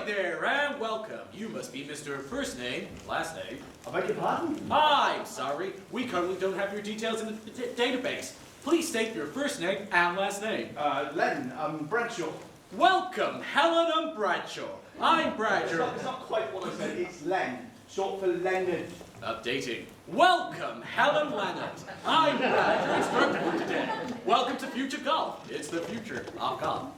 Ahoy there, and welcome. You must be Mr. First Name, Last Name. I beg your pardon? I'm sorry. We currently don't have your details in the database. Please state your first name and last name. Len, Bradshaw. Welcome, Helen and Bradshaw. I'm Bradshaw. It's not quite what I said, it's Len, short for Leonard. Updating. Welcome, Helen Leonard. I'm Brad, your instructor for today. Welcome to FutaGolf. It's the future of golf.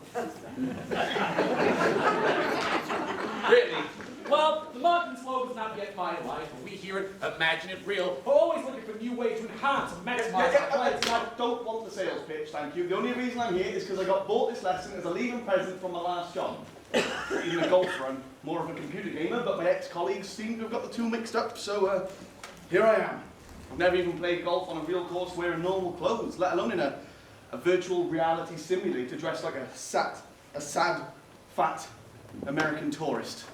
Really? Well, the marketing slogan's not yet finalized, but we here at Imagine It Real are always looking for new ways to enhance and maximize our clients. I don't want the sales pitch, thank you. The only reason I'm here is because I got bought this lesson as a leaving present from my last job. Not even a golfer, I'm more of a computer gamer, but my ex-colleagues seem to have got the two mixed up, so here I am. I've never even played golf on a real course wearing normal clothes, let alone in a virtual reality simulator dressed like a sad, fat American tourist.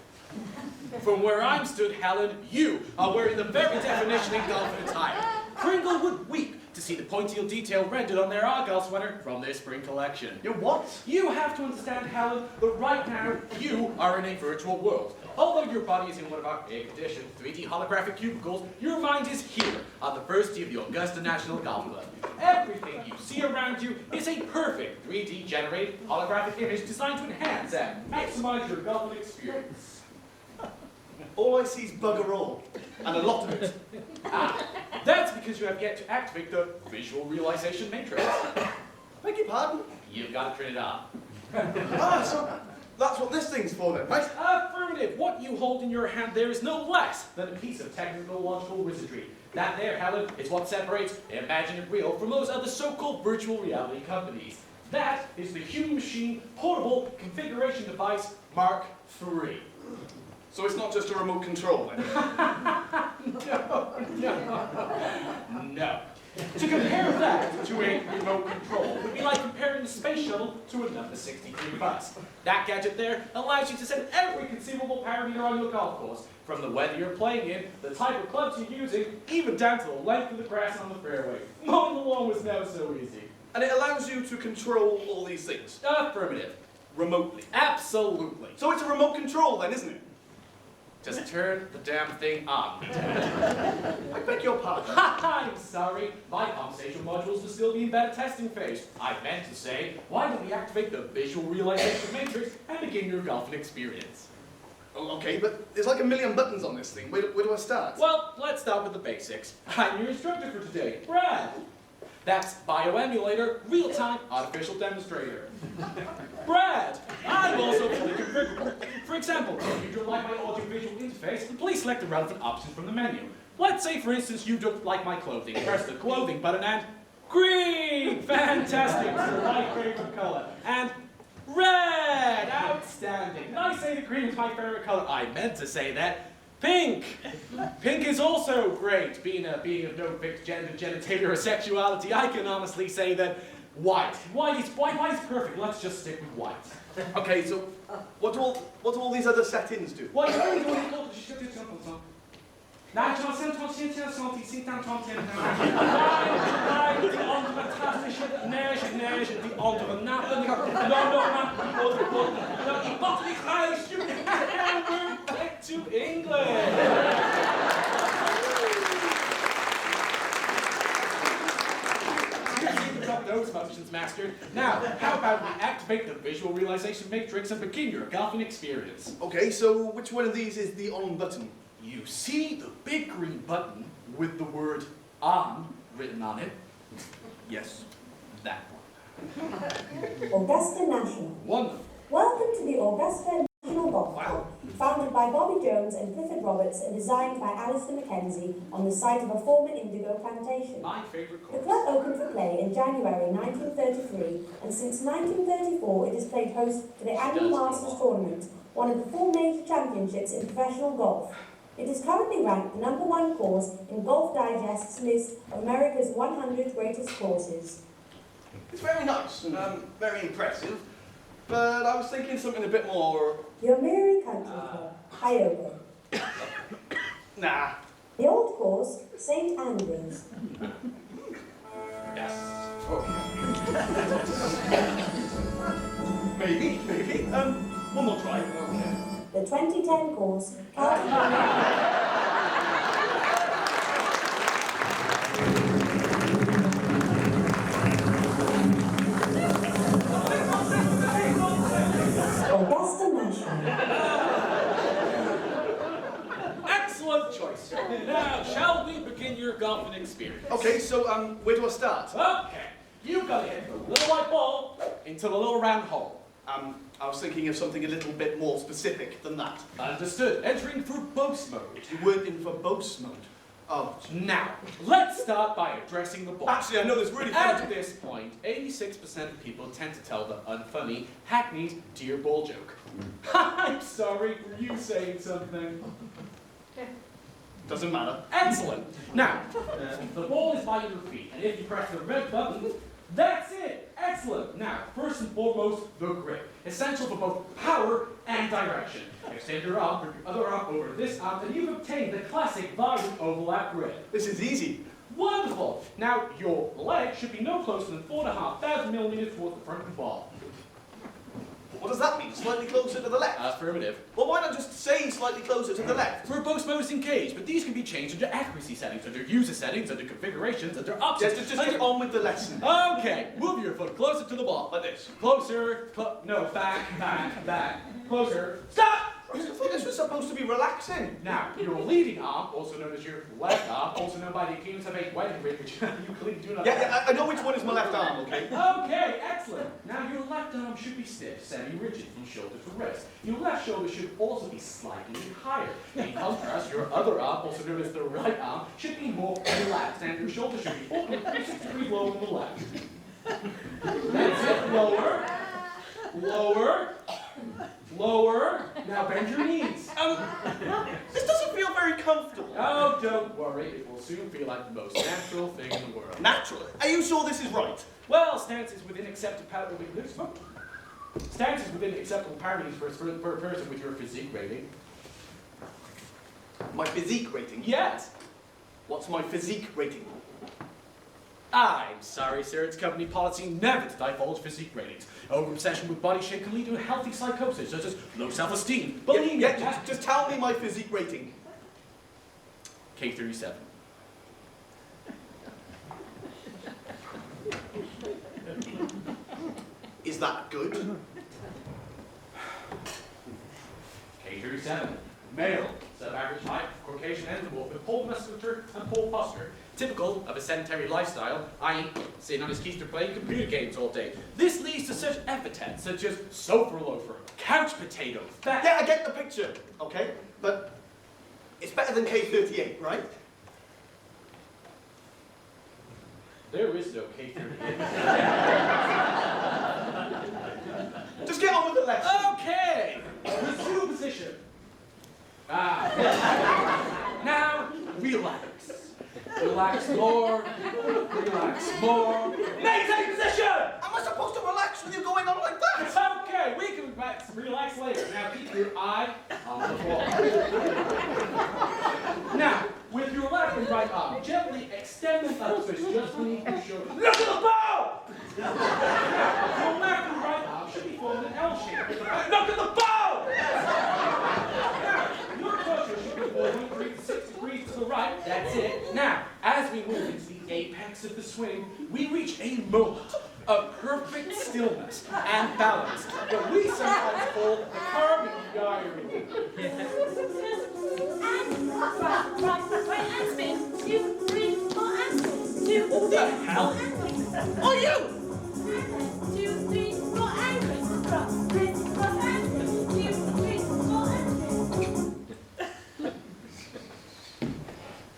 From where I'm stood, Helen, you are wearing the very definition of golf attire. Kringle would weep to see the pointy detail rendered on their Argyle sweater from their spring collection. You're what? You have to understand, Helen, that right now you are in a virtual world. Although your body is in one of our air-conditioned 3D holographic cubicles, your mind is here on the first tee of the Augusta National Golf Club. Everything you see around you is a perfect 3D generated holographic image designed to enhance and maximize your golfing experience. All I see is bugger all, and a lot of it. That's because you have yet to activate the visual realization matrix. Beg your pardon? You've got to turn it on. So that's what this thing's for then, right? Affirmative. What you hold in your hand there is no less than a piece of technological wizardry. That there, Helen, is what separates Imagine It Real from those other so-called virtual reality companies. That is the Human Machine Portable Configuration Device Mark III. So it's not just a remote control then? No. To compare that to a remote control would be like comparing the space shuttle to a number 63 bus. That gadget there allows you to set every conceivable parameter on your golf course, from the weather you're playing in, the type of clubs you're using, even down to the length of the grass on the fairway. Mowing the lawn was never so easy. And it allows you to control all these things? Affirmative. Remotely? Absolutely. So it's a remote control then, isn't it? Just turn the damn thing on. I beg your pardon. I'm sorry. My conversation modules will still be in beta testing phase. I meant to say, why don't we activate the visual realization matrix and begin your golfing experience? Oh, okay, but there's like a million buttons on this thing. Where do I start? Well, let's start with the basics. I'm your instructor for today, Brad. That's bioemulator, real-time artificial demonstrator. Brad, I'm also fully configurable. For example, if you don't like my audio-visual interface, please select the relevant options from the menu. Let's say, for instance, you don't like my clothing. Press the clothing button and green! Fantastic! It's my favorite color. And red! Outstanding! Did I say that green is my favorite color? I meant to say that. Pink! Pink is also great. Being of no fixed gender, genitalia, or sexuality, I can honestly say that white. White is perfect. Let's just stick with white. Okay, so what do all these other settings do? What you're really doing is look, je suis simple, so. Now, the fantastische neige, die andere nappen, and we're back to England. Those functions mastered. Now, how about we activate the visual realization matrix and begin your golfing experience? Okay, so which one of these is the on button? You see the big green button with the word on written on it? Yes, that one. Augusta National. Wonderful. Welcome to the Augusta National Golf Club, founded by Bobby Jones and Clifford Roberts and designed by Alistair Mackenzie on the site of a former indigo plantation. My favorite The course. club opened for play in January 1933, and since 1934 it has played host to the annual Masters Tournament, one of the 4 major championships in professional golf. It is currently ranked the #1 course in Golf Digest's list of America's 100 greatest courses. It's very nice and very impressive, but I was thinking something a bit more... Yomiuri Country Club, Iowa. Nah. The old course, St. Andrews. Yes. Maybe. One more try. The the 2010 course, Augusta National. Excellent choice, sir. Now, shall we begin your golfing experience? Okay, so where do I start? Okay. You've got to hit the little white ball into the little round hole. I was thinking of something a little bit more specific than that. Understood. Entering for boast mode. You weren't in for boast mode. Oh, Now, let's start by addressing the ball. actually, I know this really At funny. this point, 86% of people tend to tell the unfunny, hackneyed dear ball joke. I'm sorry for you saying something. Doesn't matter. Excellent. Now, the ball is by your feet, and if you press the red button, that's it. Excellent. Now, first and foremost, the grip. Essential for both power and direction. Extend your arm, bring your other arm over this arm, and you've obtained the classic violent overlap grip. This is easy. Wonderful. Now, your leg should be no closer than 4,500 millimeters towards the front of the ball. What does that mean? Slightly closer to the left? Affirmative. Well, why not just say slightly closer to the left? For both modes engaged, but these can be changed under accuracy settings, under user settings, under configurations, under options. Just get on with the lesson. Okay, move your foot closer to the ball. Like this. Closer, no, back, closer. Stop! I thought this was supposed to be relaxing. Now, your leading arm, also known as your left arm, also known by the accused of a wedding ring, which you clearly do not have. Yeah, I know which one is my left arm, okay? Okay, excellent. Now, your left arm should be stiff, semi-rigid from shoulder to wrist. Your left shoulder should also be slightly higher. In contrast, your other arm, also known as the right arm, should be more relaxed, and your shoulder should be open 360 degrees lower than the left. That's it. Lower. Lower. Lower. Now bend your knees. This doesn't feel very comfortable. Oh, don't worry. It will soon feel like the most natural thing in the world. Natural? Are you sure this is right? Well, stance is within acceptable Stance is within acceptable parameters for a person with your physique rating. My physique rating? Yes. What's my physique rating? I'm sorry, sir. It's company policy never to divulge physique ratings. Over-obsession with body shape can lead to a healthy psychosis, such as low self-esteem, bullying, Just tell me my physique rating. K37. Is that good? K37. Male, sub-average height, Caucasian envelope with poor musculature and poor posture. Typical of a sedentary lifestyle, i.e. sitting on his keister playing computer games all day. This leads to such epithets such as sofa loafer, couch potato, fat... Yeah, I get the picture, okay? But it's better than K38, right? There is no K38. Just get on with the lesson. Okay! Resume position. Now, relax. Relax more. Relax more. Maintain position! Am I supposed to relax with you going on like that? It's okay. We can relax later. Now, keep your eye on the ball. Now, with your left and right arm, gently extend them up so it's just beneath your shoulder. Look at the ball! Now, your left and right arm should be formed in L shape. Look at the ball! Now, your torso should be forward 3 to 6 degrees to the right. That's it. Now, as we move into the apex of the swing, we reach a moment of perfect stillness and balance that we sometimes call the Carmen diary. Right, and spin. 2, 3, 4, and spin. 2, What the hell? Are you? 2, 3, 4, and spin. Cross, twist, cross, and spin. 2, 3, 4, and spin.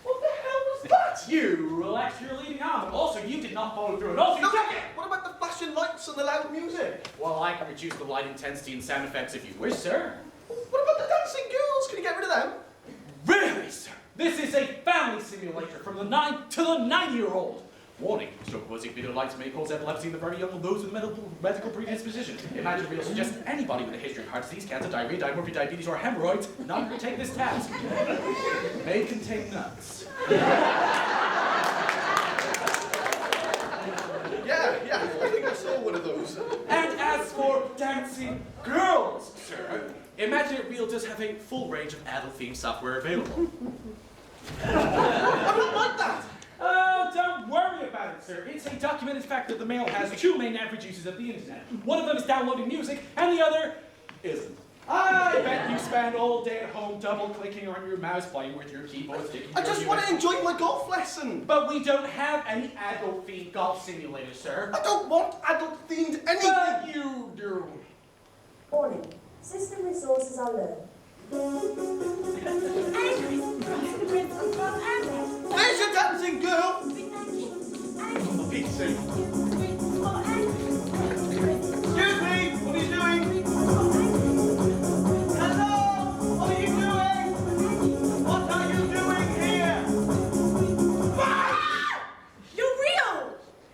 What the hell was that? You relaxed your leading arm, and also you did not follow through. And also you took it! What about the flashing lights and the loud music? Well, I can reduce the light intensity and sound effects if you wish, sir. What about the dancing girls? Can you get rid of them? Really, sir? This is a family simulator from the 9 to the 90-year-old. Warning, stroke-causing video lights may cause epilepsy in the very young and those with medical predisposition. Imagine real suggests that anybody with a history of heart disease, cancer, diarrhea, dimorphia, diabetes, or hemorrhoids not undertake this task. May contain nuts. Yeah, I think I saw one of those. And as for dancing girls, sir, Imaginate Real does have a full range of adult-themed software available. I don't like that. Oh, don't worry about it, sir. It's a documented fact that the male has two main average uses of the internet. One of them is downloading music, and the other isn't. I bet you spend all day at home double-clicking on your mouse, playing with your keyboard, sticking I just want to enjoy my golf lesson. But we don't have any adult-themed golf simulators, sir. I don't want adult-themed anything. But you do. Warning. System resources are low. Where's your dancing girl? For Pete's sake. Excuse me, what are you doing? Hello, what are you doing? What are you doing here? You're real!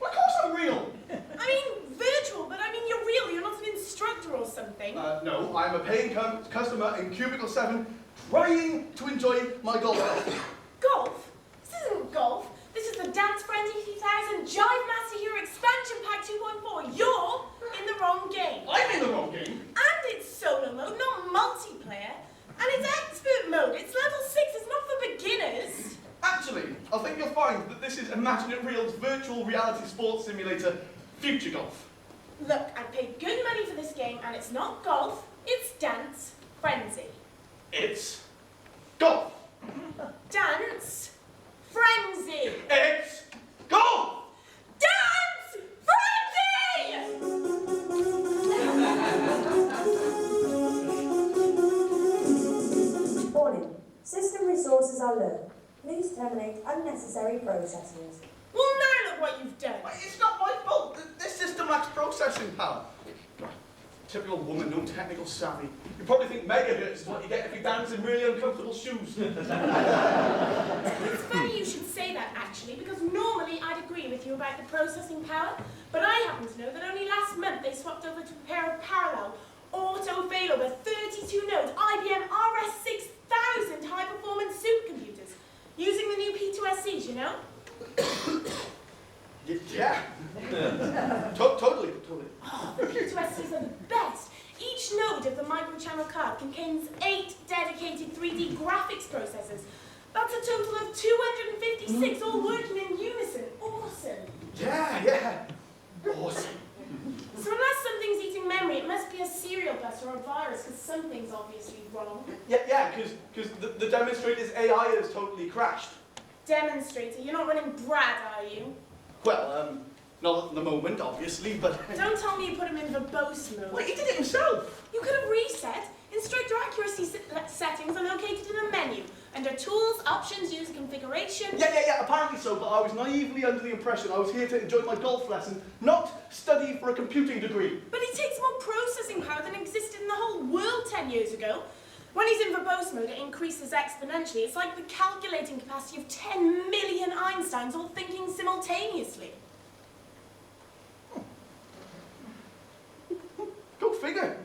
Of course I'm real. I mean, virtual, but I mean you're real. You're not an instructor or something. No, I'm a paying customer in Cubicle 7 trying to enjoy my golf lesson. Golf? This isn't golf. This is the Dance Frenzy 3000 Jive Master Hero Expansion Pack 2.4. You're in the wrong game. I'm in the wrong game. And it's solo mode, not multiplayer. And it's expert mode. It's level 6. It's not for beginners. Actually, I think you'll find that this is Imaginate Real's virtual reality sports simulator, FutaGolf. Look, I paid good money for this game, and it's not golf. It's Dance Frenzy. It's golf. Dance Frenzy. It's golf. Dance Frenzy! Warning. System resources are low. Please terminate unnecessary processes. Well, now look what you've done. It's not my fault. This system lacks processing power. Typical woman, no technical savvy. You probably think megahertz is what you get if you dance in really uncomfortable shoes. It's funny you should say that, actually, because normally I'd agree with you about the processing power, but I happen to know that only last month they swapped over to a pair of parallel auto-failover 32-node IBM RS6000 high-performance supercomputers, using the new P2SCs, you know? Yeah. Totally. Oh, the P2SCs are the best. Each node of the microchannel card contains 8 dedicated 3D graphics processors. That's a total of 256, all working in unison. Awesome. Yeah. Awesome. So unless something's eating memory, it must be a serial bus or a virus, because something's obviously wrong. Yeah, because the demonstrator's AI has totally crashed. Demonstrator, you're not running Brad, are you? Well, not at the moment, obviously, but... Don't tell me you put him in verbose mode. Wait, he did it himself! You could have reset. Instructor accuracy settings are located in the menu. Under Tools, Options, User Configuration... Yeah, apparently so, but I was naively under the impression I was here to enjoy my golf lesson, not study for a computing degree. But it takes more processing power than existed in the whole world 10 years ago. When he's in verbose mode, it increases exponentially. It's like the calculating capacity of 10 million Einsteins all thinking simultaneously. Go figure.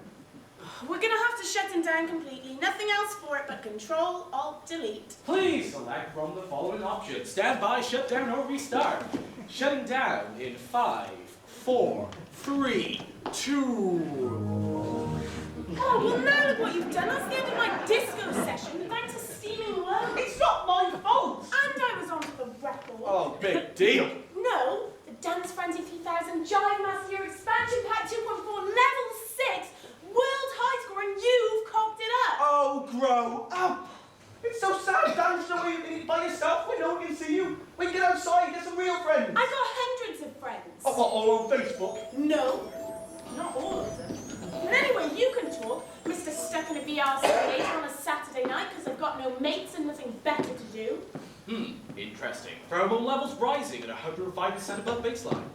We're gonna have to shut him down completely. Nothing else for it but Control, Alt, Delete. Please select from the following options. Stand by, shut down, or restart. Shutting down in 5, 4, 3, 2... Oh, well now look what you've done. That's the end of my disco session. Thanks to steaming low. It's not my fault! And I was on for the record. Oh, big deal. No, the Dance Frenzy 3000 Jive Master Hero Expansion Pack 2.4 Level 6 World High Score, and you've cocked it up. Oh, grow up! It's so sad dancing away by yourself when no one can see you. We can get outside, get some real friends. I've got hundreds of friends. Oh, what, all on Facebook? No, not all of them. And anyway, you can talk, Mr. Stuck in a VR simulator on a Saturday night because I've got no mates and nothing better to do. Interesting. Pheromone levels rising at 105% above baseline.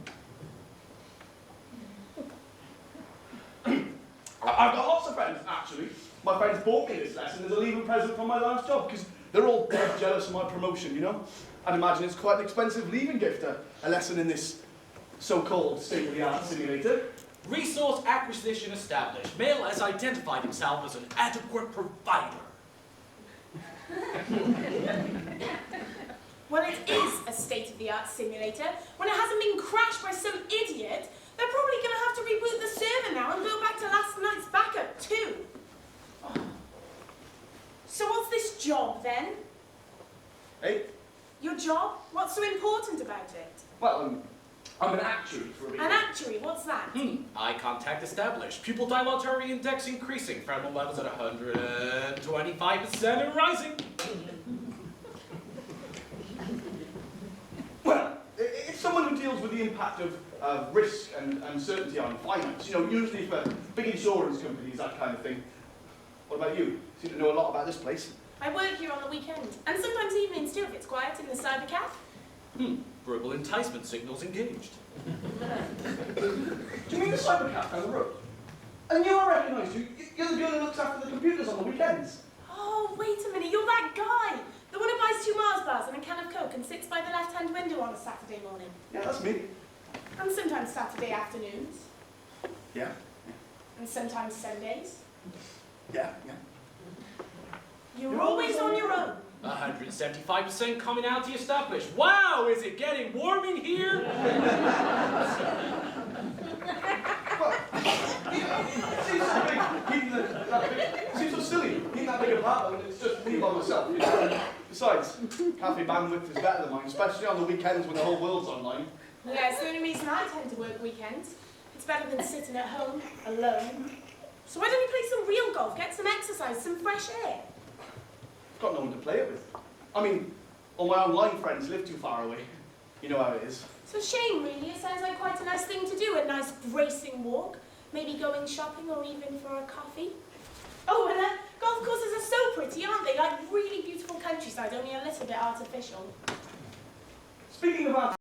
I've got lots of friends, actually. My friends bought me this lesson as a leaving present from my last job because they're all dead jealous of my promotion, you know? I'd imagine it's quite an expensive leaving gift, a lesson in this so-called state-of-the-art simulator. Resource acquisition established. Male has identified himself as an adequate provider. Well, it is a state-of-the-art simulator. When it hasn't been crashed by some idiot, they're probably going to have to reboot the server now and go back to last night's backup too. So what's this job then? Hey? Your job? What's so important about it? Well, I'm an actuary for a bit. An actuary, what's that? Eye contact established. Pupil dilatori index increasing. Frontal levels at 125% and rising. Well, it's someone who deals with the impact of risk and uncertainty on finance. You know, usually for big insurance companies, that kind of thing. What about you? Seem to know a lot about this place. I work here on the weekend, and sometimes evenings too if it's quiet in the cyber cafe. Verbal enticement signals engaged. Do you mean the cyber cafe down the road? And you, I recognise you. You're the girl who looks after the computers on the weekends. Oh, wait a minute, you're that guy! The one who buys 2 Mars bars and a can of Coke and sits by the left-hand window on a Saturday morning. Yeah, that's me. And sometimes Saturday afternoons. Yeah. And sometimes Sundays. Yeah. You're always on your own. 175% commonality established. Wow, is it getting warm in here? Well, it seems so silly. Keeping that big apartment, it's just me by myself. You know? Besides, cafe bandwidth is better than mine, especially on the weekends when the whole world's online. Yeah, it's the only reason I tend to work weekends. It's better than sitting at home, alone. So why don't we play some real golf, get some exercise, some fresh air? I've got no one to play it with. I mean, all my online friends live too far away. You know how it is. It's a shame, really. It sounds like quite a nice thing to do, a nice bracing walk. Maybe going shopping or even for a coffee. Oh, and golf courses are so pretty, aren't they? Like really beautiful countryside, only a little bit artificial. Speaking of